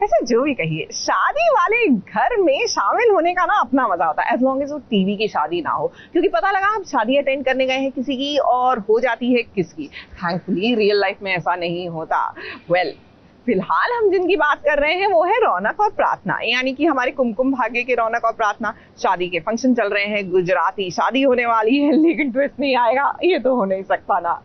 ऐसे जो भी कहिए, शादी वाले घर में शामिल होने का ना अपना मजा होता है, एज लॉन्ग एज वो टीवी की शादी ना हो, क्योंकि पता लगा हम शादी अटेंड करने गए हैं किसी की और हो जाती है किसकी। थैंकफुली रियल लाइफ में ऐसा नहीं होता। वेल, फिलहाल हम जिनकी बात कर रहे हैं वो है रौनक और प्रार्थना, यानी कि हमारे कुमकुम भाग्य के रौनक और प्रार्थना। शादी के फंक्शन चल रहे हैं, गुजराती शादी होने वाली है, लेकिन ट्विस्ट नहीं आएगा, ये तो हो नहीं सकता ना।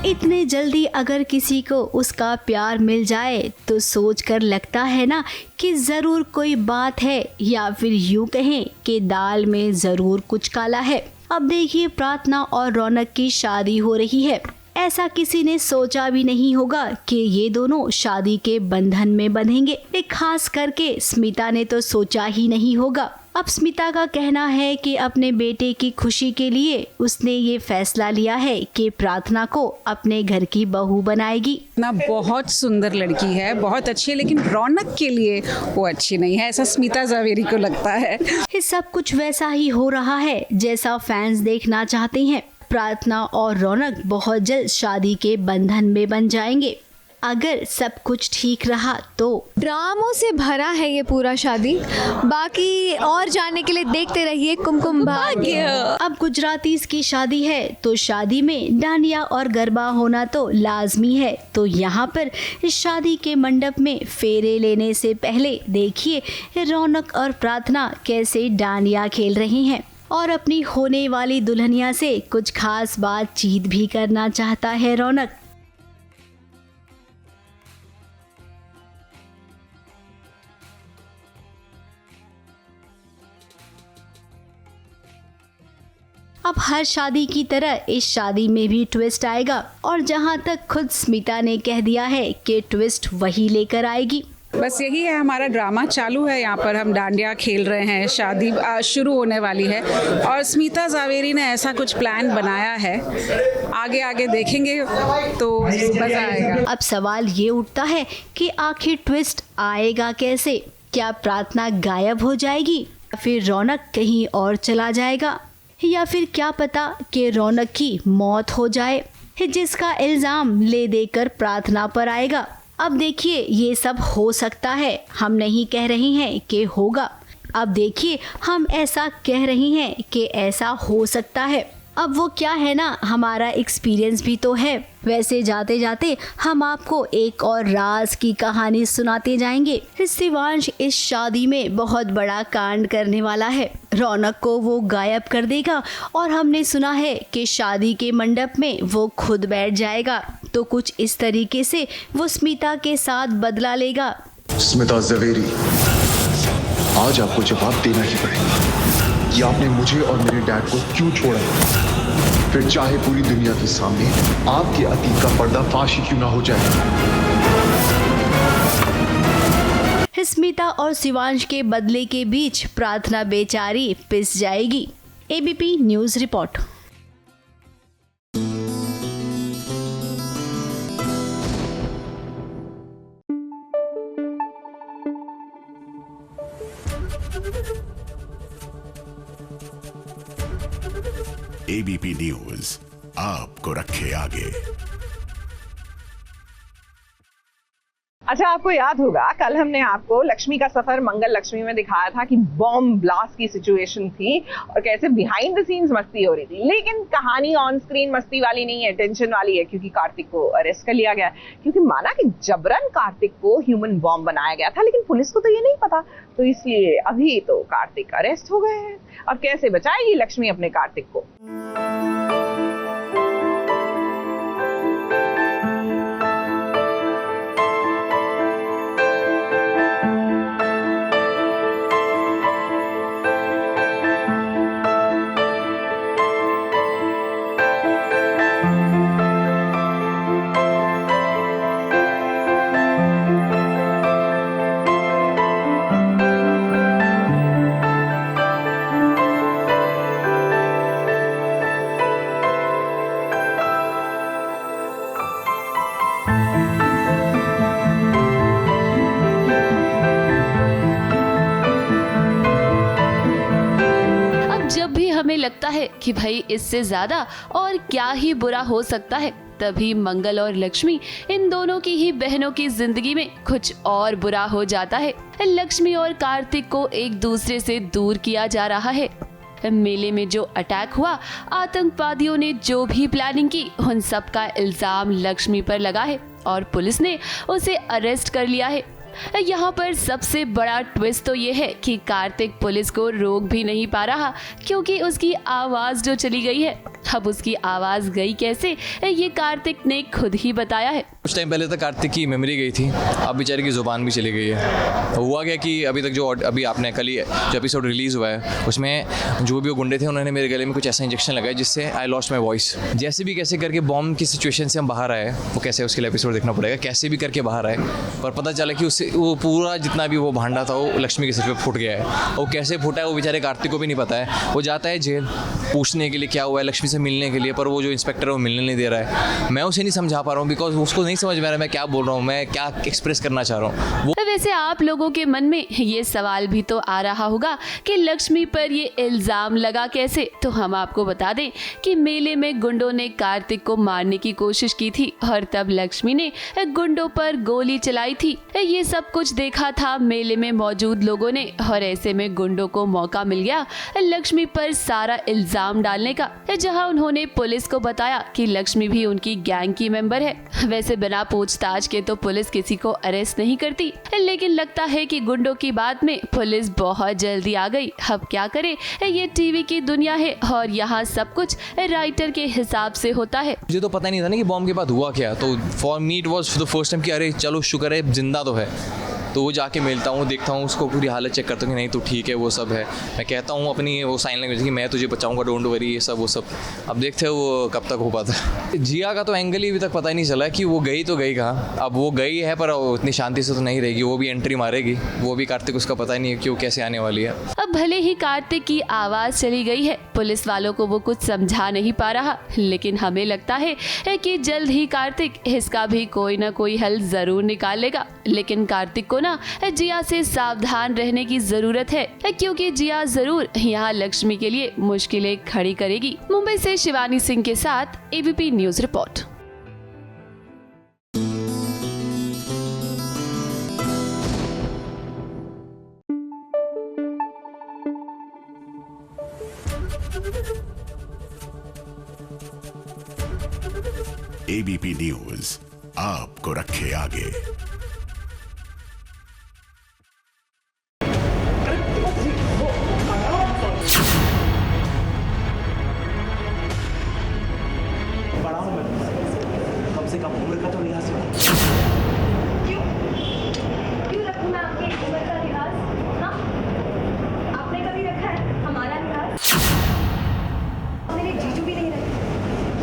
इतने जल्दी अगर किसी को उसका प्यार मिल जाए तो सोचकर लगता है ना कि ज़रूर कोई बात है, या फिर यूँ कहें कि दाल में ज़रूर कुछ काला है। अब देखिए, प्रार्थना और रौनक की शादी हो रही है। ऐसा किसी ने सोचा भी नहीं होगा कि ये दोनों शादी के बंधन में बंधेंगे। एक खास करके स्मिता ने तो सोचा ही नहीं होगा। अब स्मिता का कहना है कि अपने बेटे की खुशी के लिए उसने ये फैसला लिया है कि प्रार्थना को अपने घर की बहू बनाएगी। ना बहुत सुंदर लड़की है, बहुत अच्छी है, लेकिन रौनक के लिए वो अच्छी नहीं है, ऐसा स्मिता जावेरी को लगता है। ये सब कुछ वैसा ही हो रहा है जैसा फैंस देखना चाहते हैं। प्रार्थना और रौनक बहुत जल्द शादी के बंधन में बन जाएंगे, अगर सब कुछ ठीक रहा तो। ड्रामों से भरा है ये पूरा शादी। बाकी और जानने के लिए देखते रहिए कुमकुम भाग्य। अब गुजराती की शादी है तो शादी में डांडिया और गरबा होना तो लाजमी है। तो यहाँ पर इस शादी के मंडप में फेरे लेने से पहले देखिए रौनक और प्रार्थना कैसे डांडिया खेल रही हैं, और अपनी होने वाली दुल्हनिया से कुछ खास बातचीत भी करना चाहता है रौनक। अब हर शादी की तरह इस शादी में भी ट्विस्ट आएगा, और जहां तक खुद स्मिता ने कह दिया है कि ट्विस्ट वही लेकर आएगी। बस यही है, हमारा ड्रामा चालू है, यहाँ पर हम डांडिया खेल रहे हैं, शादी शुरू होने वाली है और स्मिता जावेरी ने ऐसा कुछ प्लान बनाया है, आगे आगे देखेंगे तो मजा आएगा। अब सवाल ये उठता है कि आखिर ट्विस्ट आएगा कैसे? क्या प्रार्थना गायब हो जाएगी, या फिर रौनक कहीं और चला जाएगा, या फिर क्या पता कि रौनक की मौत हो जाए, जिसका इल्जाम ले देकर प्रार्थना पर आएगा। अब देखिए, ये सब हो सकता है, हम नहीं कह रहे हैं कि होगा। अब देखिए, हम ऐसा कह रहे हैं कि ऐसा हो सकता है। अब वो क्या है ना, हमारा एक्सपीरियंस भी तो है। वैसे जाते जाते हम आपको एक और राज की कहानी सुनाते जाएंगे। शिवांश इस शादी में बहुत बड़ा कांड करने वाला है। रौनक को वो गायब कर देगा, और हमने सुना है कि शादी के मंडप में वो खुद बैठ जाएगा। तो कुछ इस तरीके से वो स्मिता के साथ बदला लेगा। स्मिता जावेरी, आज आपको जवाब देना ही पड़ेगा कि आपने मुझे और मेरे डैड को क्यों छोड़ा, फिर चाहे पूरी दुनिया के सामने आपके अतीत का पर्दाफाश ही क्यों ना हो जाए। स्मिता और शिवांश के बदले के बीच प्रार्थना बेचारी पिस जाएगी। ABP news report. ABP news आपको रखे आगे। अच्छा, आपको याद होगा कल हमने आपको लक्ष्मी का सफर मंगल लक्ष्मी में दिखाया था कि बॉम्ब ब्लास्ट की सिचुएशन थी और कैसे बिहाइंड द सीन्स मस्ती हो रही थी। लेकिन कहानी ऑन स्क्रीन मस्ती वाली नहीं है, टेंशन वाली है, क्योंकि कार्तिक को अरेस्ट कर लिया गया। क्योंकि माना कि जबरन कार्तिक को ह्यूमन बॉम्ब बनाया गया था, लेकिन पुलिस को तो ये नहीं पता, तो इसलिए अभी तो कार्तिक अरेस्ट हो गए हैं। अब कैसे बचाएगी लक्ष्मी अपने कार्तिक को? लगता है कि भाई इससे ज्यादा और क्या ही बुरा हो सकता है। तभी मंगल और लक्ष्मी, इन दोनों की ही बहनों की जिंदगी में कुछ और बुरा हो जाता है। लक्ष्मी और कार्तिक को एक दूसरे से दूर किया जा रहा है। मेले में जो अटैक हुआ, आतंकवादियों ने जो भी प्लानिंग की, उन सब का इल्जाम लक्ष्मी पर लगा है और पुलिस ने उसे अरेस्ट कर लिया है। यहाँ पर सबसे बड़ा ट्विस्ट तो ये है कि कार्तिक पुलिस को रोक भी नहीं पा रहा, क्योंकि उसकी आवाज जो चली गई है। अब उसकी आवाज गई कैसे, ये कार्तिक ने खुद ही बताया है। कुछ टाइम पहले तक कार्तिक की मेमोरी गई थी, अब बेचारे की जुबान भी चली गई है। हुआ क्या कि अभी तक अभी आपने कल ही जो एपिसोड रिलीज हुआ है, उसमें जो भी वो गुंडे थे, उन्होंने मेरे गले में कुछ ऐसा इंजेक्शन लगाया जिससे आई लॉस्ट माई वॉइस। जैसे भी कैसे करके बॉम्ब की सिचुएशन से हम बाहर आए, वो कैसे उसके लिए एपिसोड देखना पड़ेगा, कैसे भी करके बाहर आए। पर पता चला कि उससे वो पूरा जितना भी वो भांडा था वो लक्ष्मी के सिर पे फूट गया है। वो कैसे फूटा है वो बेचारे कार्तिक को भी नहीं पता है। वो जाता है जेल पूछने के लिए क्या हुआ है, लक्ष्मी से मिलने के लिए, पर वो जो इंस्पेक्टर है वो मिलने नहीं दे रहा है। मैं उसे नहीं समझा पा रहा हूँ, बिकॉज उसको नहीं समझ में आ रहा है मैं क्या बोल रहा हूँ, मैं क्या एक्सप्रेस करना चाह रहा हूँ। वैसे आप लोगों के मन में ये सवाल भी तो आ रहा होगा कि लक्ष्मी पर ये इल्जाम लगा कैसे। तो हम आपको बता दें कि मेले में गुंडों ने कार्तिक को मारने की कोशिश की थी और तब लक्ष्मी ने गुंडों पर गोली चलाई थी। ये सब कुछ देखा था मेले में मौजूद लोगों ने, और ऐसे में गुंडों को मौका मिल गया लक्ष्मी पर सारा इल्जाम डालने का, जहां उन्होंने पुलिस को बताया कि लक्ष्मी भी उनकी गैंग की मेंबर है। वैसे बिना पूछताछ के तो पुलिस किसी को अरेस्ट नहीं करती, लेकिन लगता है कि गुंडों की बात में पुलिस बहुत जल्दी आ गई। अब क्या करे, ये टीवी की दुनिया है और यहाँ सब कुछ राइटर के हिसाब से होता है। मुझे तो पता नहीं था ना कि बॉम्ब के बाद हुआ क्या, तो for me it was the first time कि अरे चलो शुक्र है जिंदा तो है। तो वो जाके मिलता हूँ, देखता हूँ उसको, पूरी हालत चेक करता हूँ कि नहीं तो ठीक है, वो सब है। मैं कहता हूँ अपनी वो साइन लैंग्वेज कि मैं तुझे बचाऊंगा, डोंट वरी, ये सब वो सब। अब देखते हैं वो कब तक हो पाता है। जिया का तो एंगल ही अभी तक पता ही नहीं चला कि वो गई तो गई कहाँ। अब वो गई है पर इतनी शांति से तो नहीं रहेगी, वो भी एंट्री मारेगी। वो भी कार्तिक, उसका पता ही नहीं है कि वो कैसे आने वाली है। अब भले ही कार्तिक की आवाज चली गई है, पुलिस वालों को वो कुछ समझा नहीं पा रहा, लेकिन हमें लगता है कि जल्द ही कार्तिक इसका भी कोई ना कोई हल जरूर निकालेगा। लेकिन कार्तिक को ना जिया से सावधान रहने की जरूरत है, क्योंकि जिया जरूर यहाँ लक्ष्मी के लिए मुश्किलें खड़ी करेगी। मुंबई से शिवानी सिंह के साथ ABP news report. ABP news आपको रखे आगे। कम से कम उम्र का तो लिहाज क्यों रखूं मैं आपकी उम्र का लिहाज? हाँ, आपने कभी रखा है हमारा लिहाज? मेरे जीजू भी नहीं रखे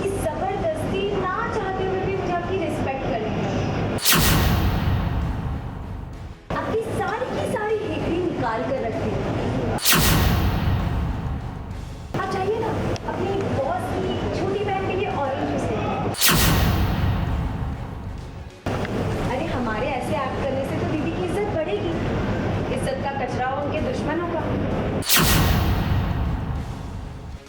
कि जबरदस्ती ना चाहते हुए भी मुझे आपकी रिस्पेक्ट करनी है। आपकी सारी की सारी हेकड़ी निकाल कर रखी है। आप चाहिए ना अपनी बॉस की छोटी बहन के लिए ऑरेंज जूस लेके। अरे हमारे ऐसे एक्ट करने से तो दीदी की इज्जत बढ़ेगी। इज्जत का कचरा हो उनके दुश्मनों का।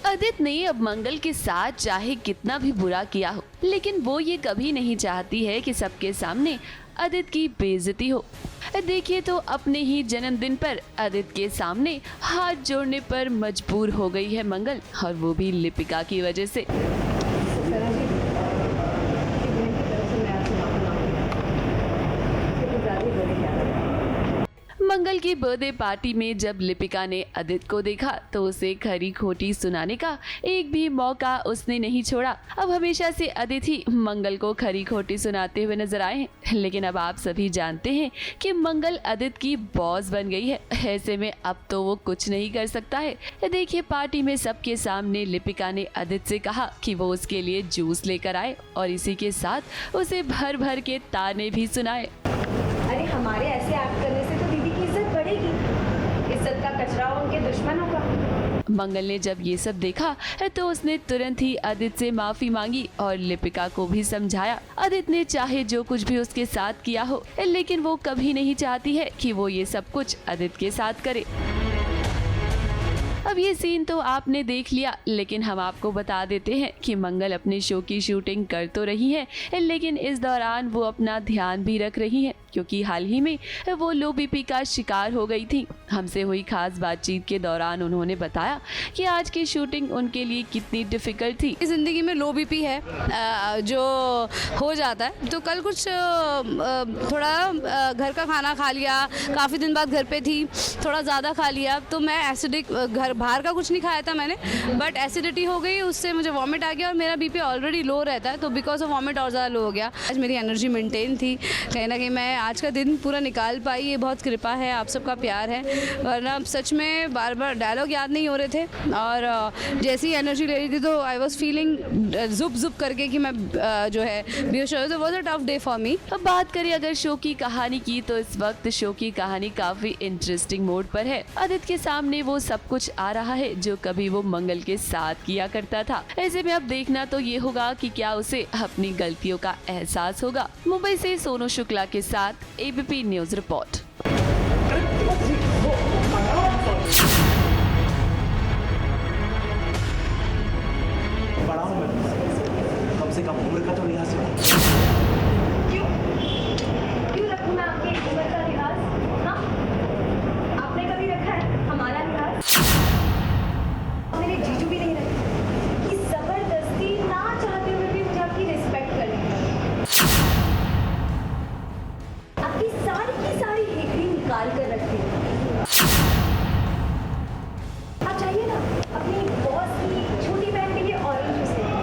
अदित ने अब मंगल के साथ चाहे कितना भी बुरा किया हो, लेकिन वो ये कभी नहीं चाहती है कि सबके सामने अदित की बेइज्जती हो। देखिए तो अपने ही जन्मदिन पर अदित के सामने हाथ जोड़ने पर मजबूर हो गई है मंगल, और वो भी लिपिका की वजह से। मंगल की बर्थडे पार्टी में जब लिपिका ने अदित को देखा तो उसे खरी खोटी सुनाने का एक भी मौका उसने नहीं छोड़ा। अब हमेशा से अदित ही मंगल को खरी खोटी सुनाते हुए नजर आए हैं, लेकिन अब आप सभी जानते हैं कि मंगल अदित की बॉस बन गई है। ऐसे में अब तो वो कुछ नहीं कर सकता है। देखिए पार्टी में सबके सामने लिपिका ने अदित से कहा कि वो उसके लिए जूस लेकर आए, और इसी के साथ उसे भर भर के ताने भी सुनाए। अरे हमारे ऐसे एक्ट करने से तो दीदी की इज्जत बढ़ेगी। इज्जत का कचरा हो उनके दुश्मनों का। मंगल ने जब ये सब देखा तो उसने तुरंत ही अदित से माफी मांगी और लिपिका को भी समझाया। अदित ने चाहे जो कुछ भी उसके साथ किया हो, लेकिन वो कभी नहीं चाहती है कि वो ये सब कुछ अदित के साथ करे। अब ये सीन तो आपने देख लिया, लेकिन हम आपको बता देते हैं कि मंगल अपने शो की शूटिंग कर तो रही है, लेकिन इस दौरान वो अपना ध्यान भी रख रही है, क्योंकि हाल ही में वो लो बीपी का शिकार हो गई थी। हमसे हुई खास बातचीत के दौरान उन्होंने बताया कि आज की शूटिंग उनके लिए कितनी डिफिकल्ट थी। ज़िंदगी में लो बीपी है जो हो जाता है, तो कल कुछ थोड़ा घर का खाना खा लिया, काफ़ी दिन बाद घर पे थी, थोड़ा ज़्यादा खा लिया, तो मैं एसिडिक घर बाहर का कुछ नहीं खाया था मैंने, बट एसिडिटी हो गई, उससे मुझे वॉमिट आ गया और मेरा बीपी ऑलरेडी लो रहता है, तो बिकॉज ऑफ वॉमिट और ज़्यादा लो हो गया। आज मेरी एनर्जी मेंटेन थी, कहीं ना कहीं मैं आज का दिन पूरा निकाल पाई, ये बहुत कृपा है, आप सबका प्यार है, वरना सच में बार बार डायलॉग याद नहीं हो रहे थे और जैसी एनर्जी ले रही थी तो आई वॉज फीलिंग जुप जुप करके कि मैं जो है बेहोश हो, तो was a tough day for me. अब बात करें अगर शो की कहानी की, तो इस वक्त शो की कहानी काफी इंटरेस्टिंग मोड पर है। आदित्य के सामने वो सब कुछ आ रहा है जो कभी वो मंगल के साथ किया करता था। ऐसे में अब देखना तो ये होगा कि क्या उसे अपनी गलतियों का एहसास होगा। मुंबई से सोनू शुक्ला के साथ एबीपी न्यूज रिपोर्ट। बड़ा हूँ मैं, कम से कम उम्र का तो लिहाज है। क्यों रखूं मैं आपकी उम्र का लिहाज? हाँ, आपने कभी रखा है हमारा लिहाज? मेरे जीजू भी नहीं रखे कि जबरदस्ती ना चाहते हुए भी मुझे आपकी रिस्पेक्ट करनी है। आपकी सारी की सारी हेकड़ी निकाल कर रखती हूँ। आप चाहिए ना अपनी बॉस की छोटी बहन के लिए ऑरेंज जूस लेके।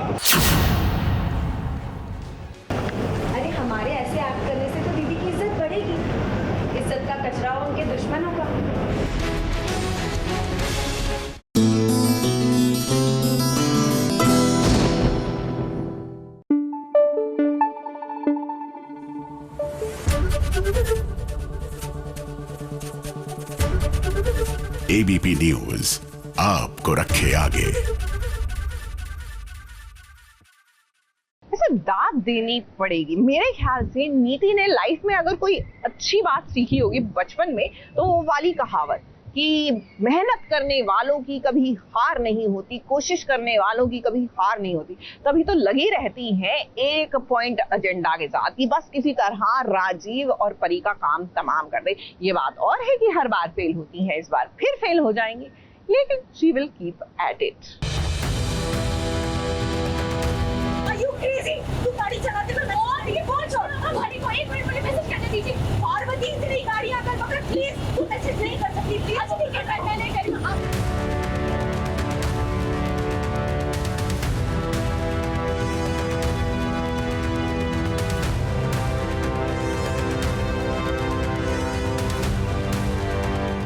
अरे हमारे ऐसे एक्ट करने से तो दीदी की इज्जत बढ़ेगी, इज्जत का कचरा हो उनके दुश्मनों का। एबीपी न्यूज आपको रखे आगे। ऐसे दाद देनी पड़ेगी। मेरे ख्याल से नीति ने लाइफ में अगर कोई अच्छी बात सीखी होगी बचपन में, तो वो वाली कहावत कि मेहनत करने वालों की कभी हार नहीं होती, कोशिश करने वालों की कभी हार नहीं होती। तभी तो लगी रहती हैं एक पॉइंट एजेंडा के साथ कि बस किसी तरह राजीव और परी का काम तमाम कर दे। ये बात और है कि हर बार फेल होती है, इस बार फिर फेल हो जाएंगी, लेकिन she will keep at it. तू गाड़ी चलाते हुए और ये फोन छोड़, हमारी को एक मिनट मुझे मैसेज करने दीजिए। पार्वती इतनी गाड़ी आकर पकड़ प्लीज, तू मैसेज नहीं कर सकती प्लीज। अच्छा ठीक है, मैं नहीं करूँगा।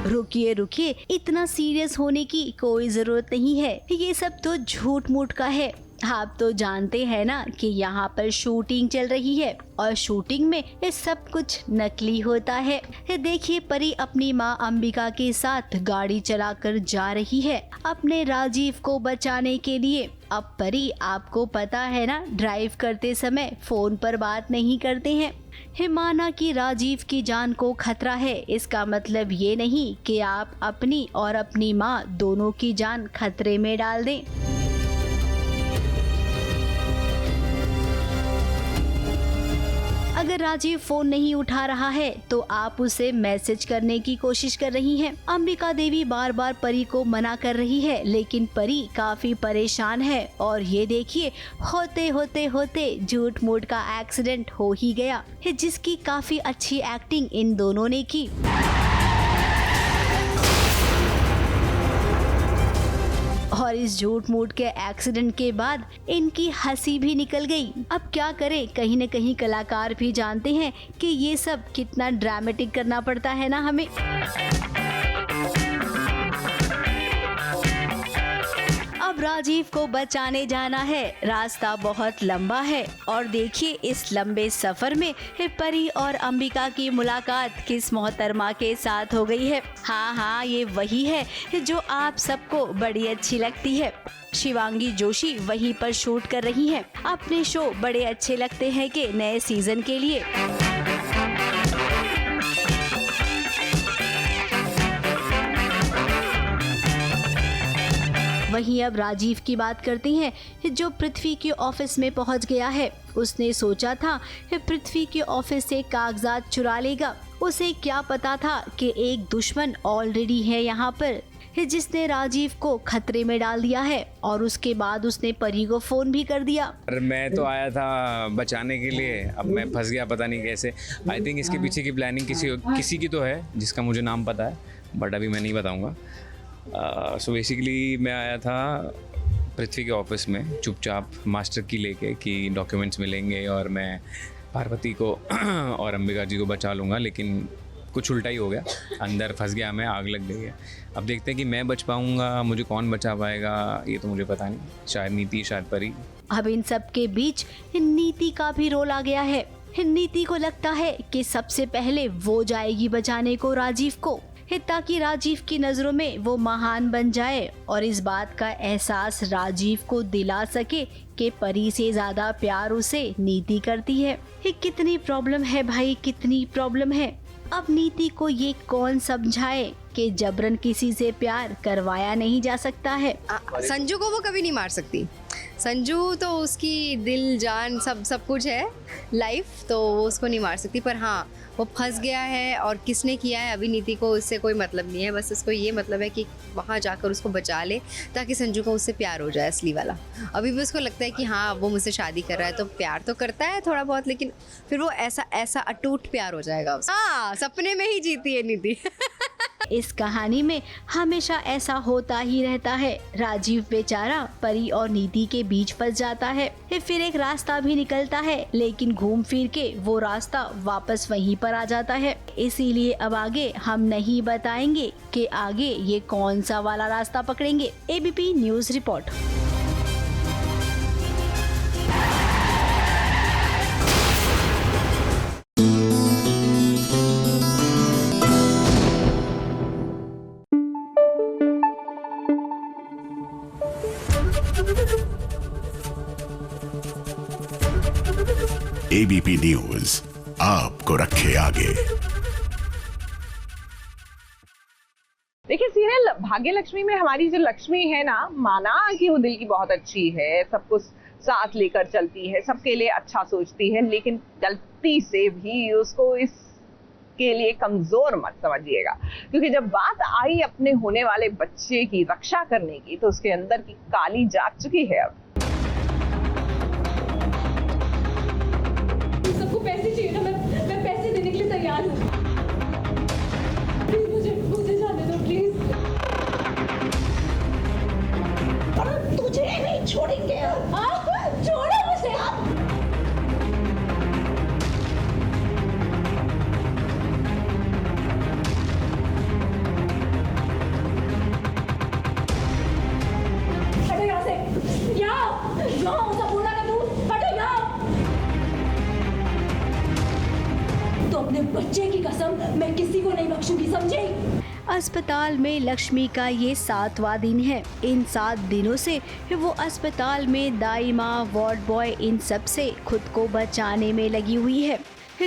रुकिए रुकिए, इतना सीरियस होने की कोई जरूरत नहीं है, ये सब तो झूठ मूठ का है। आप तो जानते हैं ना कि यहाँ पर शूटिंग चल रही है और शूटिंग में ये सब कुछ नकली होता है। देखिए, परी अपनी माँ अंबिका के साथ गाड़ी चलाकर जा रही है अपने राजीव को बचाने के लिए। अब परी, आपको पता है ना, ड्राइव करते समय फोन पर बात नहीं करते हैं। माना कि राजीव की जान को खतरा है, इसका मतलब ये नहीं कि आप अपनी और अपनी माँ दोनों की जान खतरे में डाल दें। अगर राजीव फोन नहीं उठा रहा है तो आप उसे मैसेज करने की कोशिश कर रही हैं। अंबिका देवी बार बार परी को मना कर रही है, लेकिन परी काफी परेशान है और ये देखिए, होते होते होते झूठ मूठ का एक्सीडेंट हो ही गया, जिसकी काफी अच्छी एक्टिंग इन दोनों ने की। और इस झूठ मूठ के एक्सीडेंट के बाद इनकी हंसी भी निकल गई। अब क्या करें, कहीं न कहीं कलाकार भी जानते हैं कि ये सब कितना ड्रामेटिक करना पड़ता है ना हमें। अब राजीव को बचाने जाना है, रास्ता बहुत लंबा है और देखिए इस लंबे सफर में परी और अंबिका की मुलाकात किस मोहतरमा के साथ हो गई है। हाँ, ये वही है जो आप सबको बड़ी अच्छी लगती है। शिवांगी जोशी वहीं पर शूट कर रही हैं अपने शो बड़े अच्छे लगते हैं के नए सीजन के लिए। वहीं अब राजीव की बात करते हैं, जो पृथ्वी के ऑफिस में पहुंच गया है। उसने सोचा था कि पृथ्वी के ऑफिस से कागजात चुरा लेगा। उसे क्या पता था कि एक दुश्मन ऑलरेडी है यहाँ पर, जिसने राजीव को खतरे में डाल दिया है। और उसके बाद उसने परी को फोन भी कर दिया। मैं तो आया था बचाने के लिए, अब मैं फंस गया पता नहीं कैसे। आई थिंक इसके पीछे की प्लानिंग किसी की तो है, जिसका मुझे नाम पता है, बट अभी मैं नहीं बताऊंगा। सो बेसिकली मैं आया था पृथ्वी के ऑफिस में चुपचाप मास्टर की लेके कि डॉक्यूमेंट्स मिलेंगे और मैं पार्वती को और अंबिका जी को बचा लूँगा, लेकिन कुछ उल्टा ही हो गया। अंदर फंस गया मैं, आग लग गई है। अब देखते हैं कि मैं बच पाऊँगा, मुझे कौन बचा पाएगा ये तो मुझे पता नहीं। शायद नीति, शायद परी। अब इन सब के बीच नीति का भी रोल आ गया है। नीति को लगता है कि सबसे पहले वो जाएगी बचाने को राजीव को, ताकि राजीव की नजरों में वो महान बन जाए और इस बात का एहसास राजीव को दिला सके कि परी से ज्यादा प्यार उसे नीति करती है। कितनी प्रॉब्लम है भाई, कितनी प्रॉब्लम है। अब नीति को ये कौन समझाए कि जबरन किसी से प्यार करवाया नहीं जा सकता है। संजू को वो कभी नहीं मार सकती। संजू तो उसकी दिल जान सब कुछ है, लाइफ, तो वो उसको नहीं मार सकती। पर हाँ, वो फंस गया है और किसने किया है अभी नीति को उससे कोई मतलब नहीं है। बस उसको ये मतलब है कि वहाँ जाकर उसको बचा ले ताकि संजू को उससे प्यार हो जाए असली वाला। अभी भी उसको लगता है कि हाँ वो मुझसे शादी कर रहा है, तो प्यार तो करता है थोड़ा बहुत, लेकिन फिर वो ऐसा अटूट प्यार हो जाएगा। हाँ, सपने में ही जीती है नीति। इस कहानी में हमेशा ऐसा होता ही रहता है। राजीव बेचारा परी और नीति के बीच फंस जाता है, फिर एक रास्ता भी निकलता है, लेकिन घूम फिर के वो रास्ता वापस वहीं पर आ जाता है। इसीलिए अब आगे हम नहीं बताएंगे कि आगे ये कौन सा वाला रास्ता पकड़ेंगे। ABP news report. ABP news आपको रखे आगे। देखिए, सीरियल भाग्यलक्ष्मी में हमारी जो लक्ष्मी है ना, माना कि वो दिल की बहुत अच्छी है, सबको साथ लेकर चलती है, सबके लिए अच्छा सोचती है, लेकिन गलती से भी उसको इसके लिए कमजोर मत समझिएगा। क्योंकि जब बात आई अपने होने वाले बच्चे की रक्षा करने की, तो उसके अंदर की काली जाग चुकी है। अब सबको पैसे चाहिए ना, मैं पैसे देने के लिए तैयार हूँ। प्लीज मुझे जाने दो, प्लीज। और तुझे नहीं छोड़ेंगे, आप छोड़ो मुझे। हटो यहाँ से, यहाँ उसे बोला ना तू, हटो यहाँ। तो अपने बच्चे की कसम मैं किसी को नहीं बख्शूंगी, समझे? अस्पताल में लक्ष्मी का ये 7वां दिन है। इन 7 दिनों से वो अस्पताल में दाई माँ, वार्ड बॉय, इन सब से खुद को बचाने में लगी हुई है।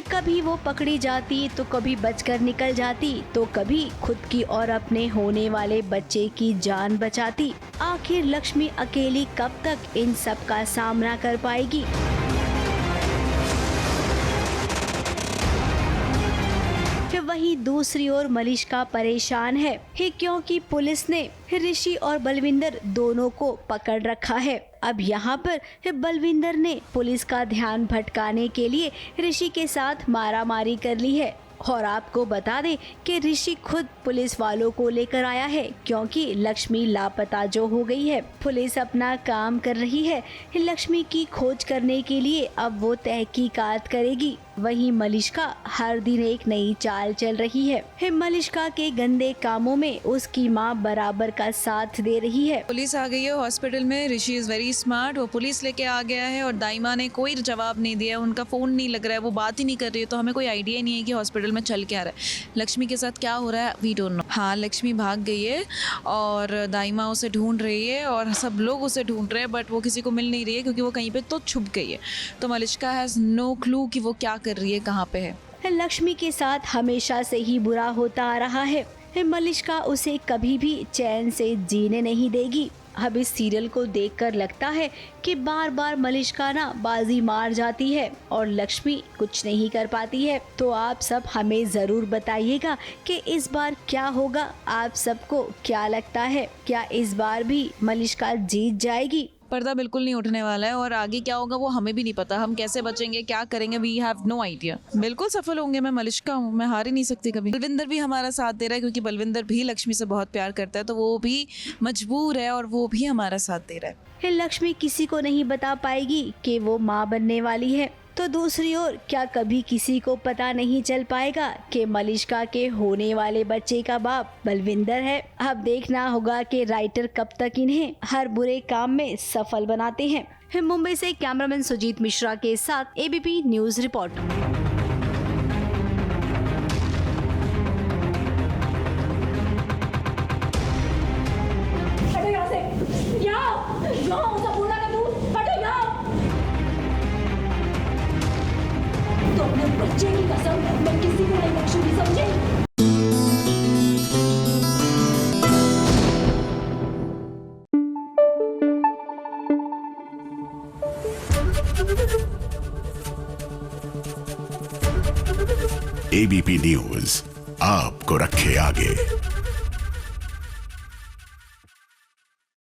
कभी वो पकड़ी जाती तो कभी बचकर निकल जाती, तो कभी खुद की और अपने होने वाले बच्चे की जान बचाती। आखिर लक्ष्मी अकेली कब तक इन सब का सामना कर पाएगी? वहीं दूसरी ओर मलिष्का परेशान है, क्योंकि पुलिस ने ऋषि और बलविंदर दोनों को पकड़ रखा है। अब यहाँ पर बलविंदर ने पुलिस का ध्यान भटकाने के लिए ऋषि के साथ मारामारी कर ली है। और आपको बता दें कि ऋषि खुद पुलिस वालों को लेकर आया है, क्योंकि लक्ष्मी लापता जो हो गई है। पुलिस अपना काम कर रही है, लक्ष्मी की खोज करने के लिए अब वो तहकीकात करेगी। वहीं मलिष्का हर दिन एक नई चाल चल रही है। मलिष्का के गंदे कामों में उसकी माँ बराबर का साथ दे रही है। पुलिस आ गई है हॉस्पिटल में, ऋषि इज़ वेरी स्मार्ट, वो पुलिस लेके आ गया है और दाइमा ने कोई जवाब नहीं दिया, उनका फ़ोन नहीं लग रहा है, वो बात ही नहीं कर रही है, तो हमें कोई आइडिया नहीं है कि हॉस्पिटल में चल क्या रहा है। लक्ष्मी के साथ क्या हो रहा है वी डोंट नो। हाँ, लक्ष्मी भाग गई है और दाइमा उसे ढूंढ रही है और सब लोग उसे ढूंढ रहे हैं, बट वो किसी को मिल नहीं रही है क्योंकि वो कहीं पे तो छुप गई है। तो मलिष्का हैज़ नो क्लू कि वो क्या कर रही है, कहाँ पे है। लक्ष्मी के साथ हमेशा से ही बुरा होता आ रहा है। मलिष्का उसे कभी भी चैन से जीने नहीं देगी। अब इस सीरियल को देखकर लगता है कि बार बार मलिष्का ना बाजी मार जाती है और लक्ष्मी कुछ नहीं कर पाती है। तो आप सब हमें जरूर बताइएगा कि इस बार क्या होगा। आप सबको क्या लगता है, क्या इस बार भी मलिष्का जीत जाएगी? पर्दा बिल्कुल नहीं उठने वाला है और आगे क्या होगा वो हमें भी नहीं पता। हम कैसे बचेंगे, क्या करेंगे, वी हैव नो आइडिया। बिल्कुल सफल होंगे, मैं मलिष्का हूँ, मैं हार ही नहीं सकती कभी। बलविंदर भी हमारा साथ दे रहा है क्योंकि बलविंदर भी लक्ष्मी से बहुत प्यार करता है, तो वो भी मजबूर है और वो भी हमारा साथ दे रहा है। लक्ष्मी किसी को नहीं बता पाएगी कि वो माँ बनने वाली है, तो दूसरी ओर क्या कभी किसी को पता नहीं चल पाएगा कि मलिष्का के होने वाले बच्चे का बाप बलविंदर है। अब देखना होगा कि राइटर कब तक इन्हें हर बुरे काम में सफल बनाते हैं। मुंबई से कैमरामैन सुजीत मिश्रा के साथ एबीपी न्यूज रिपोर्ट। तो अपने बच्चे की कसम मैं किसी को नहीं बख्शूंगी, समझे? एबीपी न्यूज आपको रखे आगे।